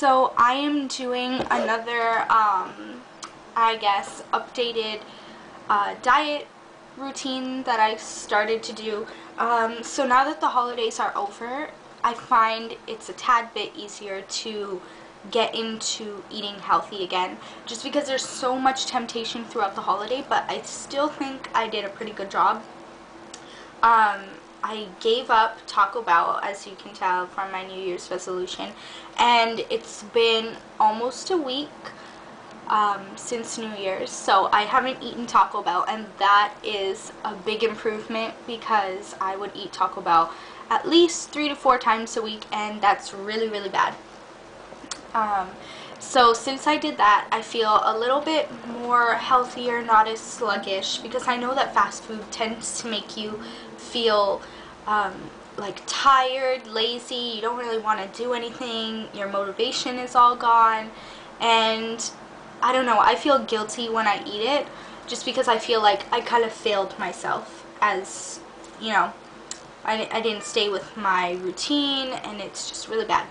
So I am doing another, I guess, updated diet routine that I started to do. So now that the holidays are over, I find it's a tad bit easier to get into eating healthy again, just because there's so much temptation throughout the holiday, but I still think I did a pretty good job. I gave up Taco Bell, as you can tell from my New Year's resolution, and it's been almost a week since New Year's, so I haven't eaten Taco Bell, and that is a big improvement because I would eat Taco Bell at least 3 to 4 times a week, and that's really, really bad. So since I did that, I feel a little bit more healthier, not as sluggish, because I know that fast food tends to make you feel like tired, lazy, you don't really want to do anything, your motivation is all gone, and I don't know, I feel guilty when I eat it, just because I feel like I kind of failed myself, as, you know, I didn't stay with my routine, and it's just really bad.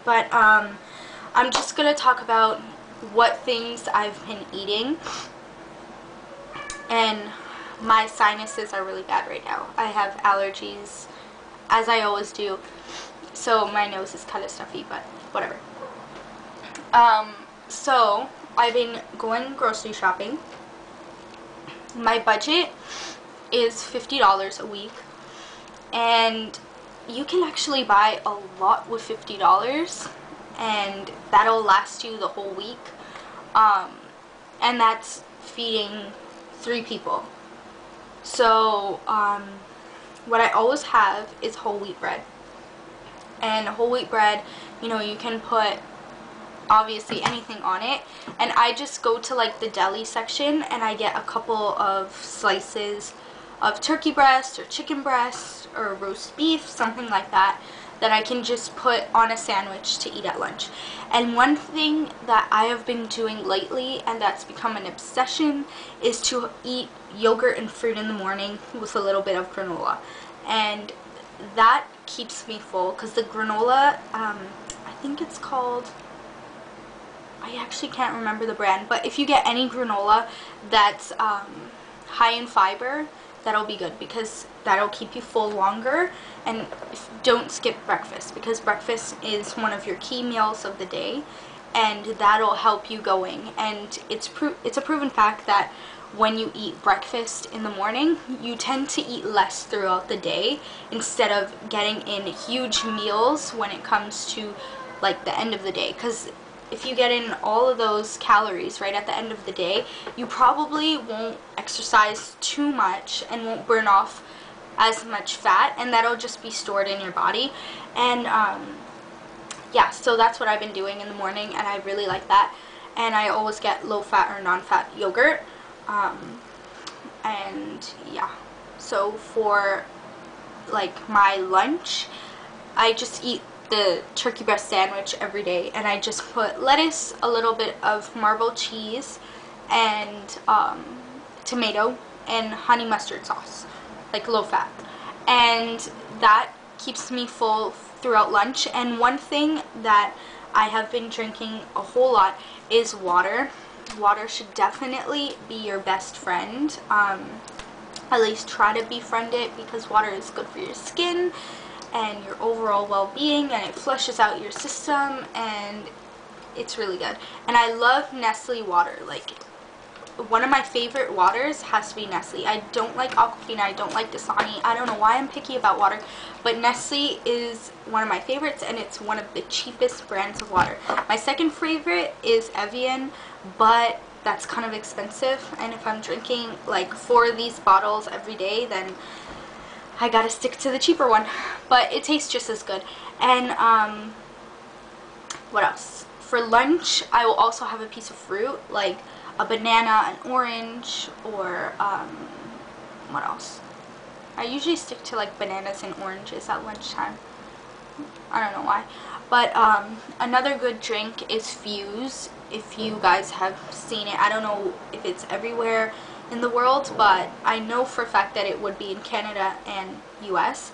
But I'm just going to talk about what things I've been eating, and my sinuses are really bad right now. I have allergies, as I always do, so my nose is kind of stuffy, but whatever. So I've been going grocery shopping. My budget is $50 a week, and you can actually buy a lot with $50, and that'll last you the whole week, and that's feeding 3 people. So what I always have is whole wheat bread, and whole wheat bread, you know, you can put obviously anything on it, and I just go to like the deli section and I get a couple of slices of turkey breast or chicken breast or roast beef, something like that, that I can just put on a sandwich to eat at lunch. And one thing that I have been doing lately, and that's become an obsession, is to eat yogurt and fruit in the morning with a little bit of granola, and that keeps me full, because the granola, I think it's called, I actually can't remember the brand, but if you get any granola that's high in fiber, that'll be good, because that'll keep you full longer. And don't skip breakfast, because breakfast is one of your key meals of the day, and that'll help you going. And it's a proven fact that when you eat breakfast in the morning, you tend to eat less throughout the day, instead of getting in huge meals when it comes to like the end of the day. Because if you get in all of those calories right at the end of the day, you probably won't exercise too much and won't burn off as much fat, and that'll just be stored in your body. And yeah, so that's what I've been doing in the morning, and I really like that. And I always get low fat or non-fat yogurt, and yeah, so for like my lunch, I just eat the turkey breast sandwich every day, and I just put lettuce, a little bit of marbled cheese, and tomato, and honey mustard sauce, like low fat, and that keeps me full throughout lunch. And one thing that I have been drinking a whole lot is water. Water should definitely be your best friend, at least try to befriend it, because water is good for your skin and your overall well-being, and it flushes out your system, and it's really good. And I love Nestle water. Like, one of my favorite waters has to be Nestle. I don't like Aquafina, I don't like Dasani. I don't know why I'm picky about water, but Nestle is one of my favorites, and it's one of the cheapest brands of water. My second favorite is Evian, but that's kind of expensive, and if I'm drinking like 4 of these bottles every day, then I gotta stick to the cheaper one, but it tastes just as good. And what else? For lunch, I will also have a piece of fruit, like a banana, an orange, or what else? I usually stick to like bananas and oranges at lunchtime. I don't know why. But another good drink is Fuse, if you guys have seen it. I don't know if it's everywhere in the world, but I know for a fact that it would be in Canada and US.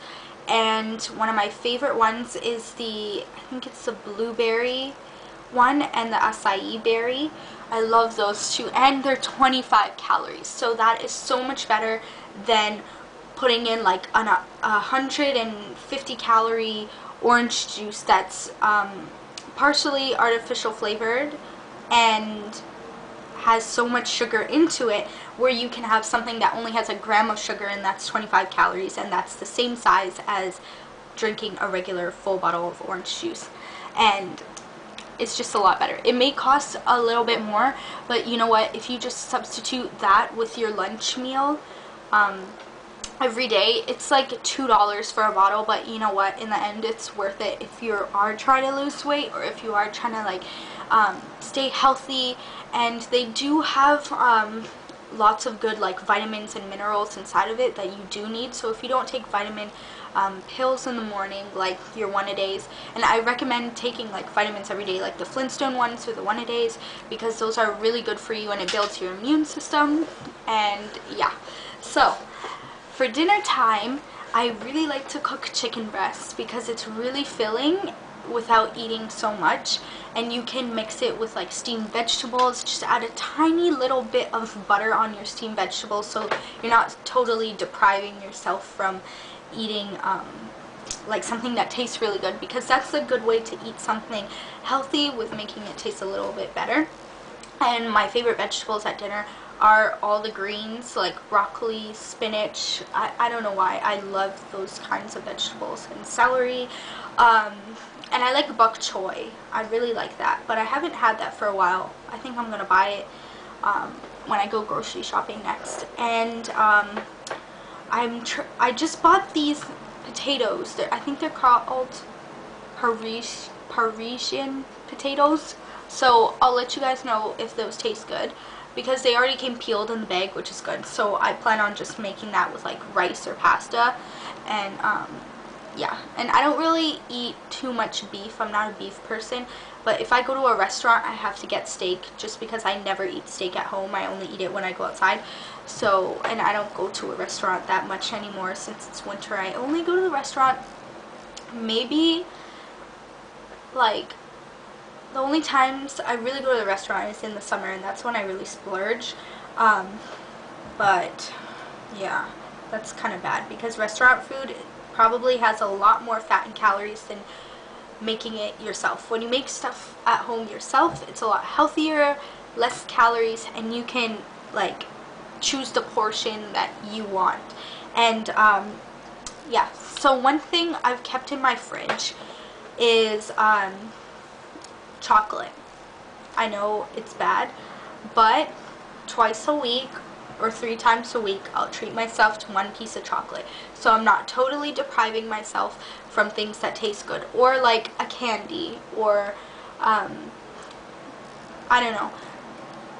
and one of my favorite ones is I think it's the blueberry one and the acai berry. I love those two, and they're 25 calories, so that is so much better than putting in like a 150 calorie orange juice that's partially artificial flavored and has so much sugar into it, where you can have something that only has a gram of sugar and that's 25 calories, and that's the same size as drinking a regular full bottle of orange juice. And it's just a lot better. It may cost a little bit more, but you know what, if you just substitute that with your lunch meal every day, it's like $2 for a bottle, but you know what, in the end it's worth it if you are trying to lose weight, or if you are trying to like stay healthy. And they do have lots of good like vitamins and minerals inside of it that you do need. So if you don't take vitamin pills in the morning, like your one-a-days, and I recommend taking like vitamins every day, like the Flintstone ones or the one-a-days, because those are really good for you and it builds your immune system. And yeah, so for dinner time, I really like to cook chicken breast because it's really filling without eating so much, and you can mix it with like steamed vegetables. Just add a tiny little bit of butter on your steamed vegetables, so you're not totally depriving yourself from eating like something that tastes really good, because that's a good way to eat something healthy with making it taste a little bit better. And my favorite vegetables at dinner are all the greens, like broccoli, spinach. I don't know why, I love those kinds of vegetables, and celery. And I like bok choy. I really like that, but I haven't had that for a while. I think I'm gonna buy it when I go grocery shopping next. And I just bought these potatoes. I think they're called Parisian potatoes. So I'll let you guys know if those taste good, because they already came peeled in the bag, which is good. So I plan on just making that with like rice or pasta. And yeah, and I don't really eat too much beef. I'm not a beef person, but if I go to a restaurant, I have to get steak, just because I never eat steak at home. I only eat it when I go outside. So, and I don't go to a restaurant that much anymore since it's winter. I only go to the restaurant maybe like, the only times I really go to the restaurant is in the summer, and that's when I really splurge. But yeah, that's kind of bad, because restaurant food probably has a lot more fat and calories than making it yourself. When you make stuff at home yourself, it's a lot healthier, less calories, and you can like choose the portion that you want. And yeah, so one thing I've kept in my fridge is chocolate. I know it's bad, but twice a week or 3 times a week, I'll treat myself to one piece of chocolate. So I'm not totally depriving myself from things that taste good, or like a candy, or I don't know,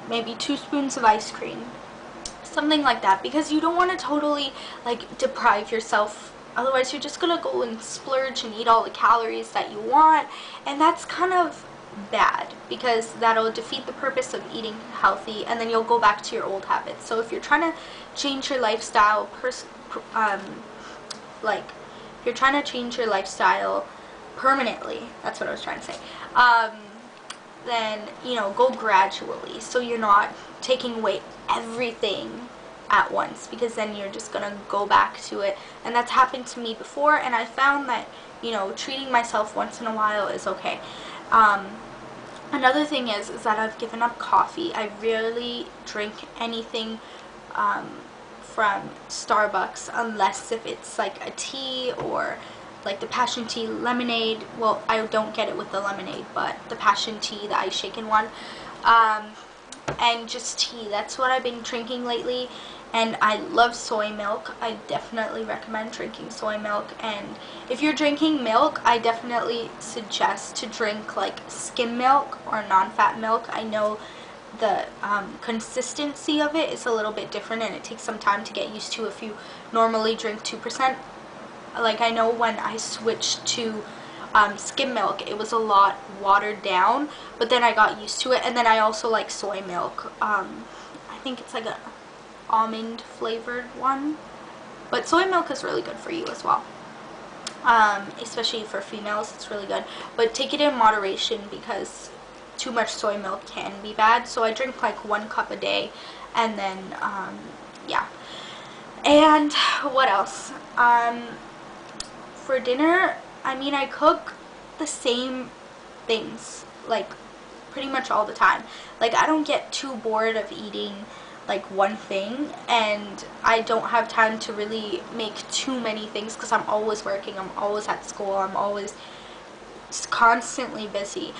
maybe 2 spoons of ice cream, something like that, because you don't want to totally like deprive yourself. Otherwise you're just gonna go and splurge and eat all the calories that you want, and that's kind of bad, because that'll defeat the purpose of eating healthy, and then you'll go back to your old habits. So if you're trying to change your lifestyle like if you're trying to change your lifestyle permanently, that's what I was trying to say, then you know, go gradually, so you're not taking away everything at once, because then you're just gonna go back to it. And that's happened to me before, and I found that, you know, treating myself once in a while is okay. Another thing is that I've given up coffee. I rarely drink anything from Starbucks, unless if it's like a tea, or like the passion tea lemonade. Well, I don't get it with the lemonade, but the passion tea, the ice shaken one, and just tea. That's what I've been drinking lately. And I love soy milk. I definitely recommend drinking soy milk. And if you're drinking milk, I definitely suggest to drink like skim milk or non-fat milk. I know the consistency of it is a little bit different, and it takes some time to get used to if you normally drink 2%. Like, I know when I switched to skim milk, it was a lot watered down, but then I got used to it. And then I also like soy milk. I think it's like a almond flavored one, but soy milk is really good for you as well. especially for females. It's really good, but take it in moderation because too much soy milk can be bad. So I drink like 1 cup a day, and then yeah. And what else? For dinner, I mean, I cook the same things like pretty much all the time. Like, I don't get too bored of eating like one thing, and I don't have time to really make too many things because I'm always working, I'm always at school, I'm always just constantly busy,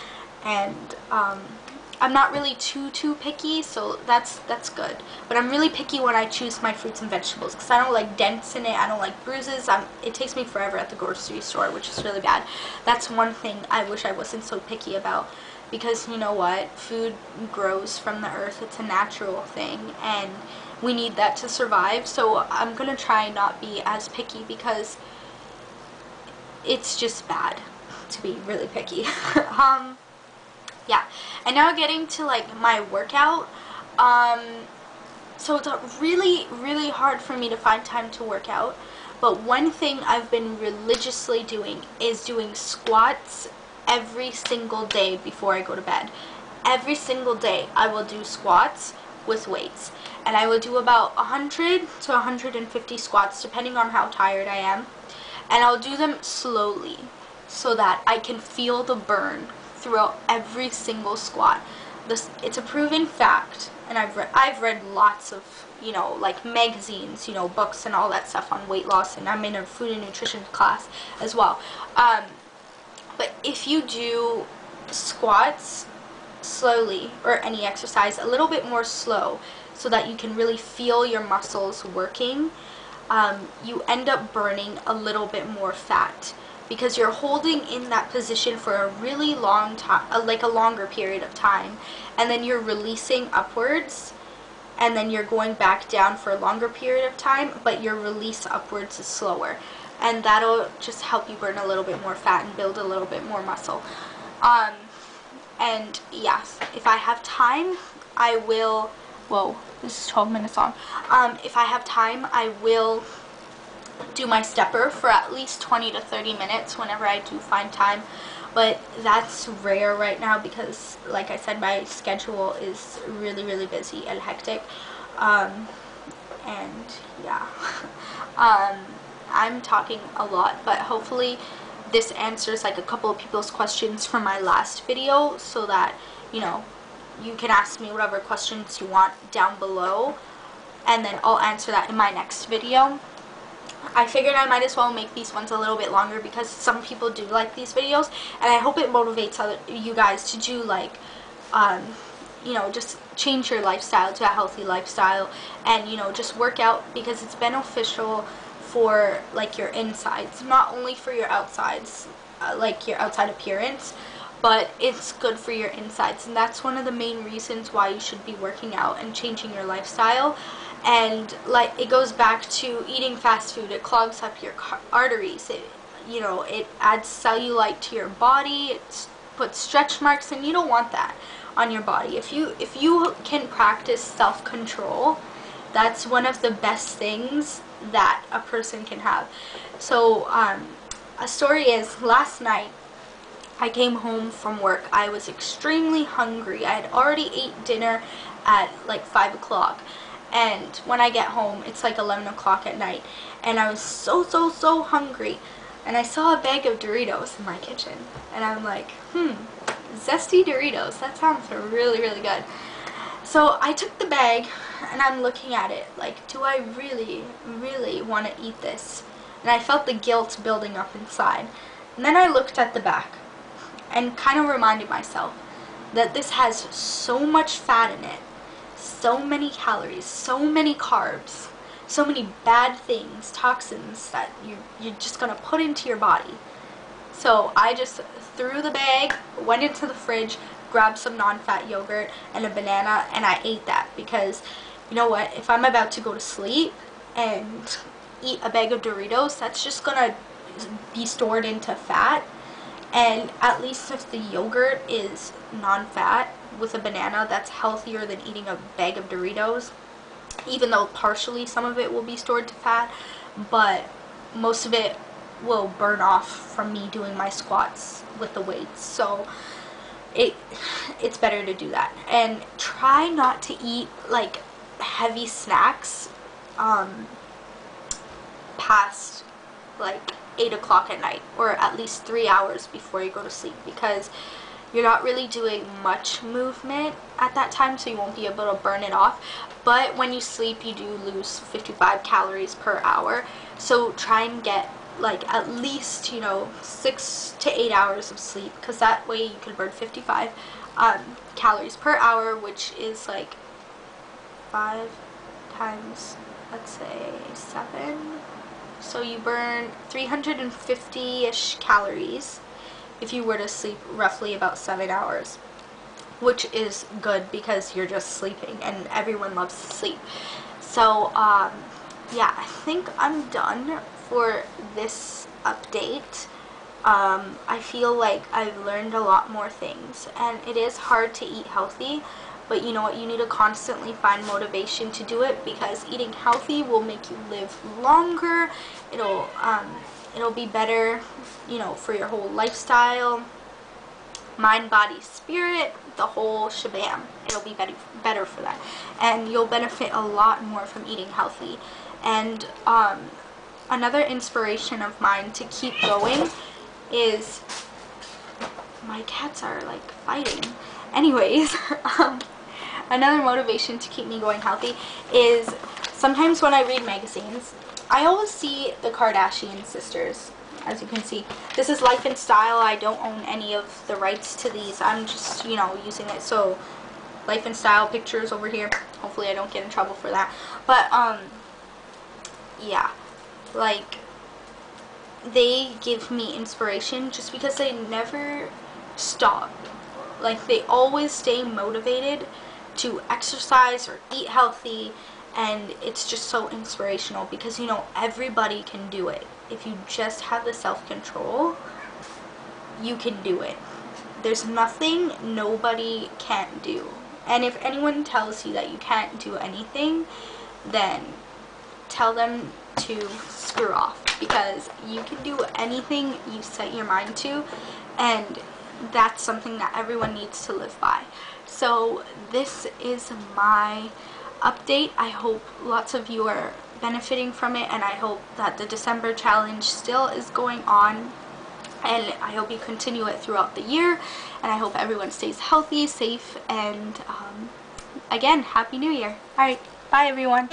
and I'm not really too picky, so that's good. But I'm really picky when I choose my fruits and vegetables because I don't like dents in it, I don't like bruises. It takes me forever at the grocery store, which is really bad. That's one thing I wish I wasn't so picky about, because you know what, food grows from the earth. It's a natural thing, and we need that to survive. So I'm gonna try not be as picky because it's just bad to be really picky. Yeah, and now getting to like my workout. So it's really hard for me to find time to work out, but one thing I've been religiously doing is doing squats every single day before I go to bed. Every single day I will do squats with weights, and I will do about 100 to 150 squats depending on how tired I am, and I'll do them slowly so that I can feel the burn throughout every single squat. It's a proven fact, and I've read lots of, you know, like magazines, you know, books and all that stuff on weight loss, and I'm in a food and nutrition class as well. But if you do squats slowly, or any exercise a little bit more slow, so that you can really feel your muscles working, you end up burning a little bit more fat, because you're holding in that position for a really long time, like a longer period of time, and then you're releasing upwards, and then you're going back down for a longer period of time, but your release upwards is slower, and that'll just help you burn a little bit more fat and build a little bit more muscle. And yes, if I have time, I will, whoa, this is 12 minutes long. If I have time, I will do my stepper for at least 20 to 30 minutes whenever I do find time, but that's rare right now because, like I said, my schedule is really busy and hectic, and yeah. I'm talking a lot, but hopefully this answers like a couple of people's questions from my last video, so that, you know, you can ask me whatever questions you want down below, and then I'll answer that in my next video. I figured I might as well make these ones a little bit longer because some people do like these videos, and I hope it motivates you guys to do, like, you know, just change your lifestyle to a healthy lifestyle, and, you know, just work out because it's beneficial for like your insides, not only for your outsides, like your outside appearance, but it's good for your insides, and that's one of the main reasons why you should be working out and changing your lifestyle. And like, it goes back to eating fast food. It clogs up your arteries. It, you know, it adds cellulite to your body. It puts stretch marks, and you don't want that on your body. If you can practice self-control, that's one of the best things that a person can have. So a story is, last night I came home from work. I was extremely hungry. I had already ate dinner at like 5 o'clock. And when I get home, it's like 11 o'clock at night, and I was so hungry, and I saw a bag of Doritos in my kitchen, and I'm like, zesty Doritos, that sounds really good. So I took the bag, and I'm looking at it like, do I really want to eat this? And I felt the guilt building up inside, and then I looked at the back and kind of reminded myself that this has so much fat in it, so many calories, so many carbs, so many bad things, toxins that you're just going to put into your body. So I just threw the bag, went into the fridge, grabbed some non-fat yogurt and a banana, and I ate that because, you know what, if I'm about to go to sleep and eat a bag of Doritos, that's just going to be stored into fat. And at least if the yogurt is non-fat with a banana, that's healthier than eating a bag of Doritos, even though partially some of it will be stored to fat, but most of it will burn off from me doing my squats with the weights. So it's better to do that. And try not to eat like heavy snacks past like 8 o'clock at night, or at least 3 hours before you go to sleep, because you're not really doing much movement at that time, so you won't be able to burn it off. But when you sleep, you do lose 55 calories per hour, so try and get like at least, you know, 6 to 8 hours of sleep, because that way you can burn 55 calories per hour, which is like 5 times, let's say 7, so you burn 350-ish calories if you were to sleep roughly about 7 hours, which is good because you're just sleeping, and everyone loves to sleep. So yeah, I think I'm done for this update. I feel like I've learned a lot more things, and it is hard to eat healthy, but you know what, you need to constantly find motivation to do it, because eating healthy will make you live longer. It'll be better, you know, for your whole lifestyle, mind, body, spirit, the whole shabam. It'll be better for that, and you'll benefit a lot more from eating healthy. And another inspiration of mine to keep going is, my cats are like fighting. Anyways, another motivation to keep me going healthy is sometimes when I read magazines, I always see the Kardashian sisters. As you can see, this is Life and Style. I don't own any of the rights to these. I'm just, you know, using it. So Life and Style pictures over here. Hopefully I don't get in trouble for that. But yeah, like, they give me inspiration just because they never stop. Like, they always stay motivated to exercise or eat healthy, and it's just so inspirational because, you know, everybody can do it. If you just have the self-control, you can do it. There's nothing nobody can't do. And if anyone tells you that you can't do anything, then tell them to screw off, because you can do anything you set your mind to, and that's something that everyone needs to live by. So this is my update. I hope lots of you are benefiting from it, and I hope that the December challenge still is going on, and I hope you continue it throughout the year, and I hope everyone stays healthy, safe, and again, Happy New Year. Alright, bye everyone.